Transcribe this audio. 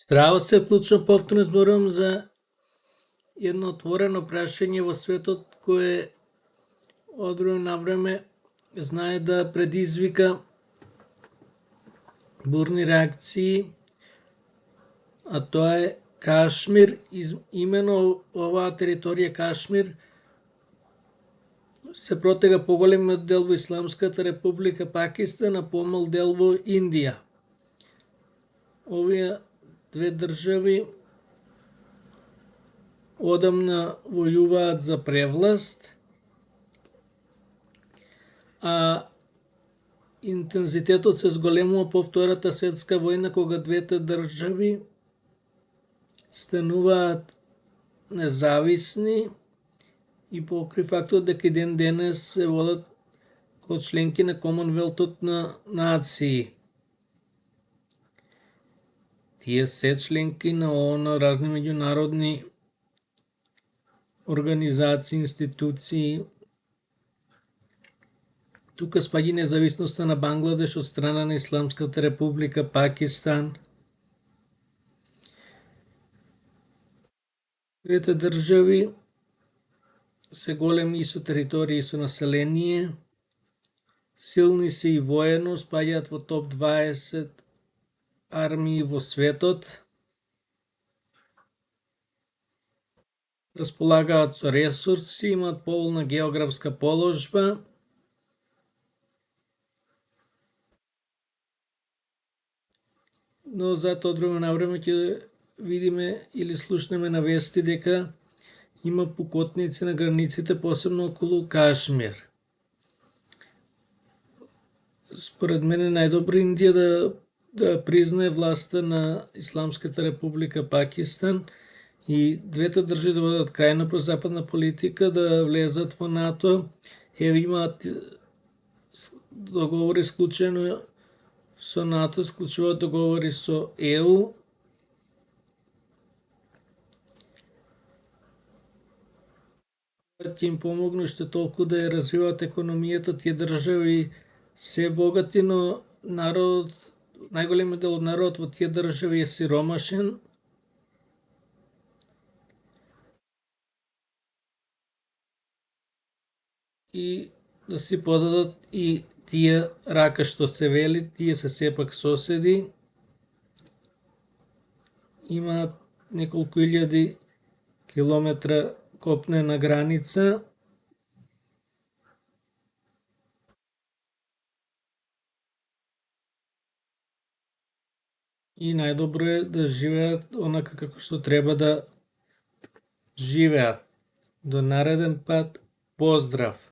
Здраво се, вклучно повторно зборувам за едно отворено прашање во светот кое од време на време знае да предизвика бурни реакции, а тоа е Кашмир. Имено оваа територија Кашмир се протега поголемиот дел во Исламската република Пакистан, а помал дел во Индија. Овие две држави одамна војуваат за превласт, а интензитетот се зголемува по Втората светска војна, кога двете држави стануваат независни и покрај фактот дека и ден денес се водат како членки на Комонвелтот на нации. Тие се членки на ООН, разни меѓународни организации, институции. Тука спаѓа и независноста на Бангладеш од страна на Исламската република Пакистан. Двете држави се големи и со територија и со население, силни се и воено, спаѓаат во топ 20 армии во светот, располагаат со ресурси, имаат поволна географска положба, но затоа од време на време ќе видиме или слушнеме на вести дека има пукотници на границите, посебно околу Кашмир. Според мене најдобро Индија да признае власта на Исламската република Пакистан и двете држави да водат крајно прозападна политика, да влезат во НАТО. Имаат договори склучено со НАТО, склучуваат договори со ЕУ. Ќе им помогне уште толку да ја развиваат економијата. Тие држави се богати, но најголемиот дел од народот во тие држави е сиромашен. И да си подадат и тие рака, што се вели, тие се сепак соседи. Имаат неколку илјади километра копнена граница. И најдобро е да живеат онака како што треба да живеат. До нареден пат, поздрав!